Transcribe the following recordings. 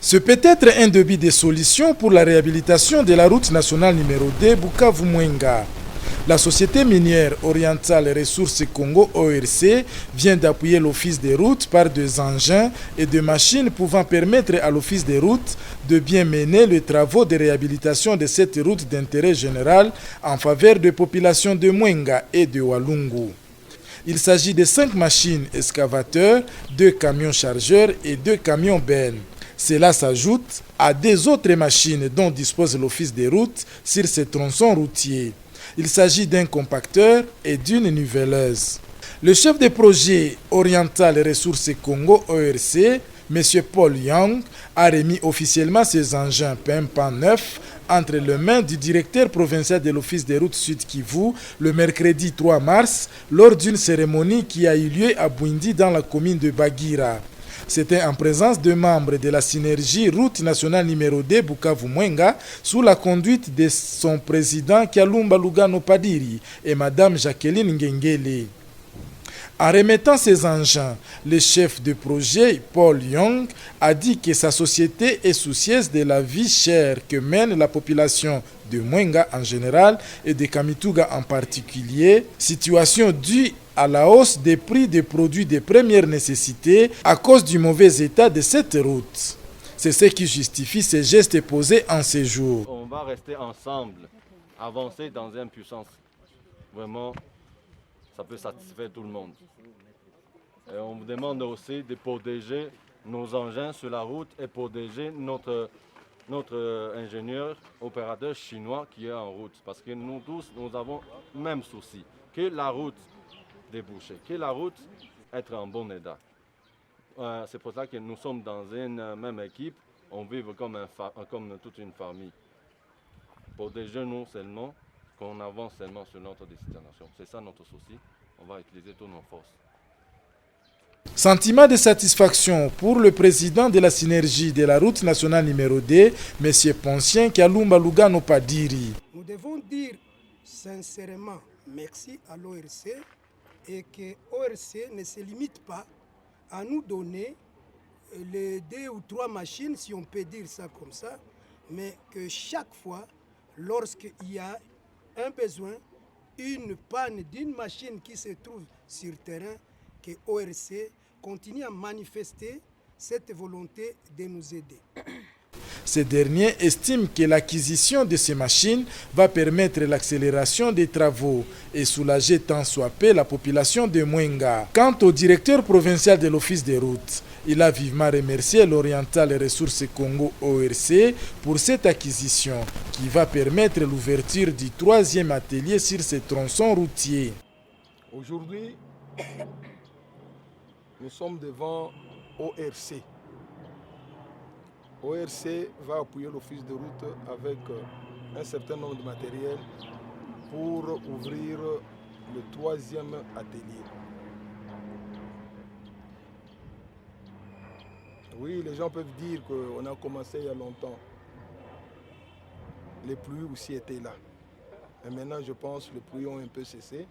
Ce peut être un début de solution pour la réhabilitation de la route nationale numéro 2 Bukavu-Mwenga. La société minière orientale Ressources Congo ORC vient d'appuyer l'office des routes par des engins et des machines pouvant permettre à l'office des routes de bien mener les travaux de réhabilitation de cette route d'intérêt général en faveur des populations de Mwenga et de Walungu. Il s'agit de 5 machines excavateurs, 2 camions chargeurs et 2 camions bennes. Cela s'ajoute à des autres machines dont dispose l'office des routes sur ces tronçons routiers. Il s'agit d'un compacteur et d'une niveleuse. Le chef de projet Oriental Ressources Congo ORC, M. Paul Young, a remis officiellement ces engins PMPA 9 entre les mains du directeur provincial de l'Office des routes Sud Kivu le mercredi 3 mars lors d'une cérémonie qui a eu lieu à Bwindi dans la commune de Bagira. C'était en présence de membres de la synergie route nationale numéro 2 Bukavu-Mwenga sous la conduite de son président Kyalumba Lugano Padiri et Mme Jacqueline Ngengele. En remettant ces engins, le chef de projet, Paul Young, a dit que sa société est soucieuse de la vie chère que mène la population de Mwenga en général et de Kamituga en particulier, situation due à la hausse des prix des produits de première nécessité à cause du mauvais état de cette route. C'est ce qui justifie ces gestes posés en ces jours. On va rester ensemble, avancer dans une puissance. Vraiment, ça peut satisfaire tout le monde. Et on vous demande aussi de protéger nos engins sur la route et protéger notre ingénieur, opérateur chinois qui est en route. Parce que nous tous, nous avons le même souci, que la route débouchée, que la route être en bon état. C'est pour ça que nous sommes dans une même équipe, on vit comme toute une famille. Protégez-nous seulement, qu'on avance seulement sur notre destination. C'est ça notre souci, on va utiliser toutes nos forces. Sentiment de satisfaction pour le président de la synergie de la route nationale numéro 2, M. Poncien Kyalumba Lugano Padiri. Nous devons dire sincèrement merci à l'ORC et que l'ORC ne se limite pas à nous donner les 2 ou 3 machines, si on peut dire ça comme ça, mais que chaque fois, lorsqu'il y a un besoin, une panne d'une machine qui se trouve sur terrain, que l'ORC continue à manifester cette volonté de nous aider. Ces derniers estiment que l'acquisition de ces machines va permettre l'accélération des travaux et soulager tant soit peu la population de Mwenga. Quant au directeur provincial de l'Office des routes, il a vivement remercié l'Oriental Ressources Congo ORC pour cette acquisition qui va permettre l'ouverture du 3e atelier sur ces tronçons routiers. Aujourd'hui, nous sommes devant ORC. ORC va appuyer l'office de route avec un certain nombre de matériel pour ouvrir le 3e atelier. Oui, les gens peuvent dire qu'on a commencé il y a longtemps. Les pluies aussi étaient là. Et maintenant, je pense que les pluies ont un peu cessé.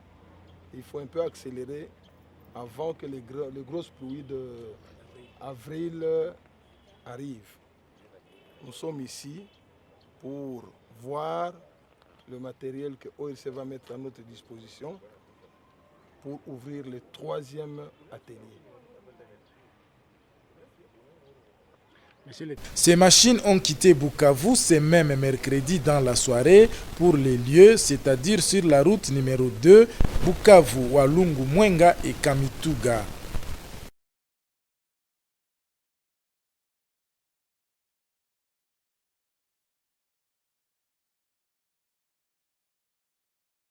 Il faut un peu accélérer avant que les grosses pluies d'avril arrivent. Nous sommes ici pour voir le matériel que ORC va mettre à notre disposition pour ouvrir le 3e atelier. Ces machines ont quitté Bukavu ce même mercredi dans la soirée pour les lieux, c'est-à-dire sur la route numéro 2, Bukavu, Walungu, Mwenga et Kamituga.